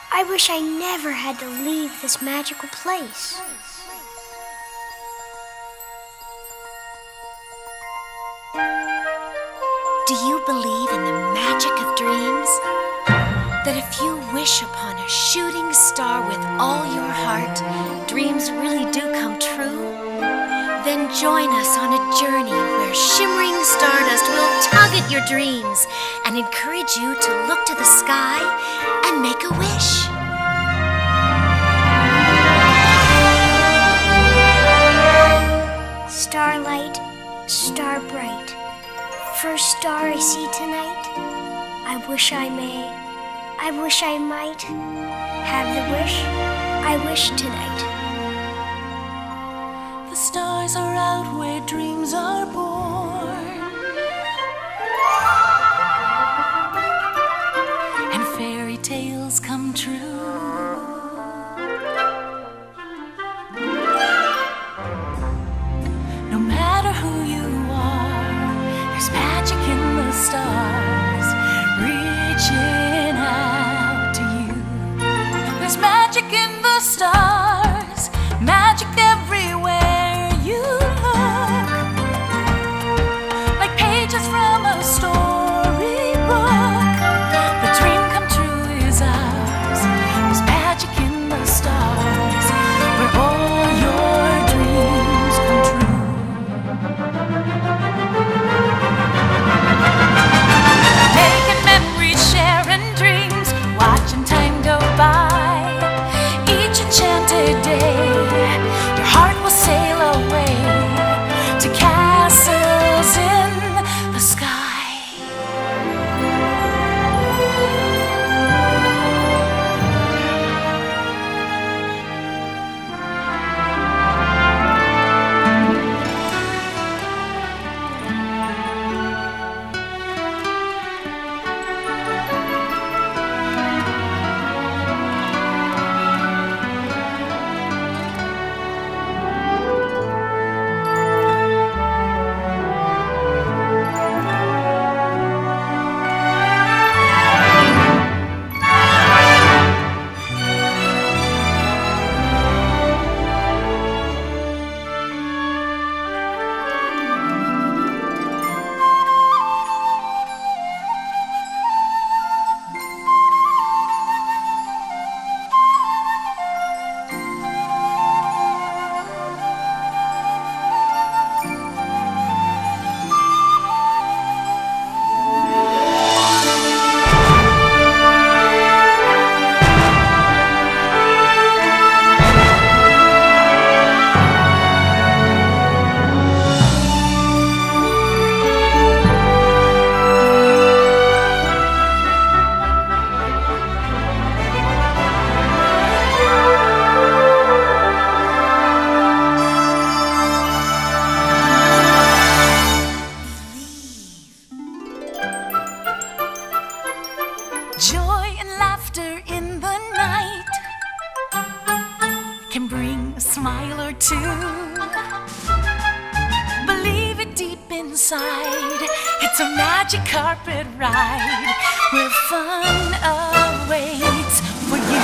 I wish I never had to leave this magical place. Do you believe in the magic of dreams? That if you wish upon a shooting star with all your heart, dreams really do come true? Then join us on a journey where shimmering stardust will tug at your dreams and encourage you to look to the sky and make a wish. Starlight, star bright, first star I see tonight. I wish I might have the wish I wish tonight. The stars are out where dreams are born, and fairy tales come true. No matter who you are, there's magic in the stars reaching out to you. There's magic in the stars, magic everywhere you look, like pages from a storybook. The dream come true is ours. There's magic in the stars, where all your dreams come true. Making memories, sharing dreams, watching time go by. Each enchanted day, your heart will sail away to castles in the sky. Joy and laughter in the night can bring a smile or two. Believe it deep inside, it's a magic carpet ride where fun awaits for you.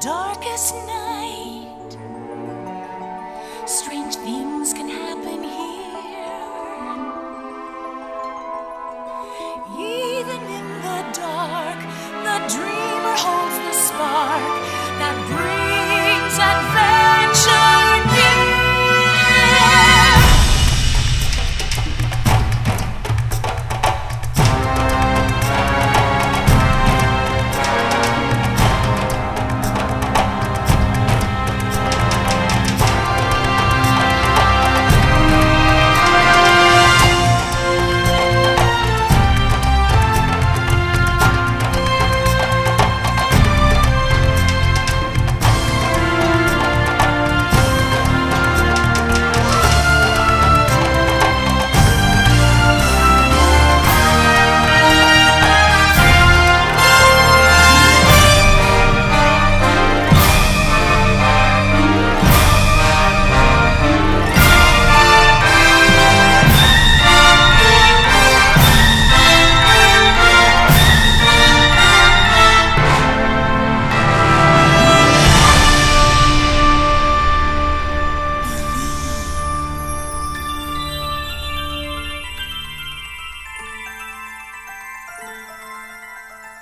darkest night. Strange things can happen here. Even in the dark, the dreamer holds the spark that brings adventure near.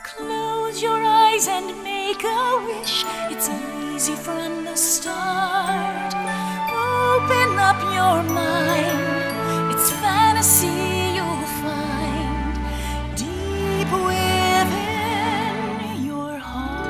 Close your eyes and make a wish. It's easy from the start. Open up your mind. It's fantasy you'll find deep within your heart.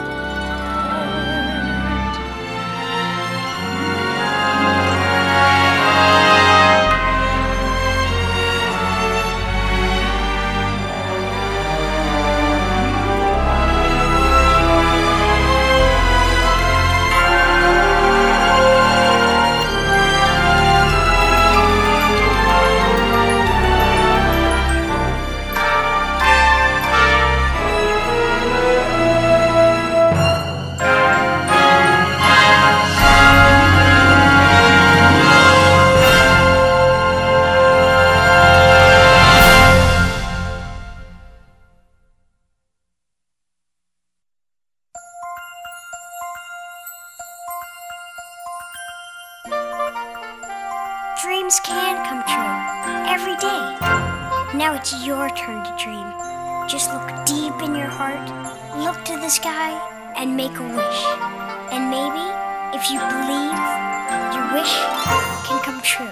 Dreams can come true every day. Now it's your turn to dream. Just look deep in your heart, look to the sky, and make a wish. And maybe, if you believe, your wish can come true.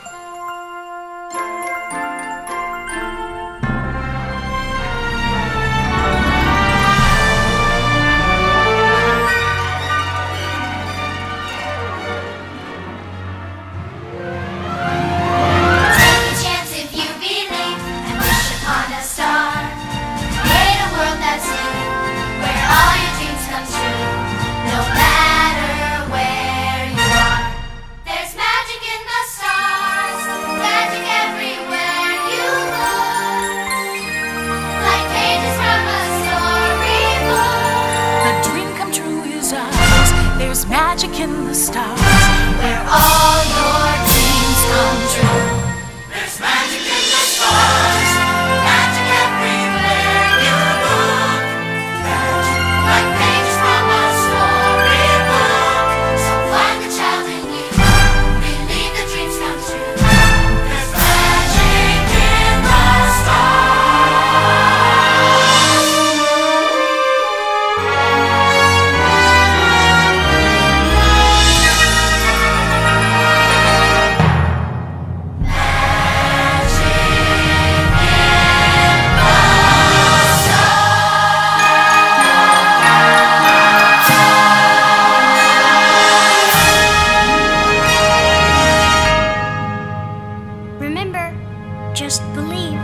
There's magic in the stars, where all your dreams come true. There's magic in the stars, magic everywhere you look. Magic like pages from a storybook. So find the child in you, believe the dreams come true. There's magic in the stars. Remember, just believe.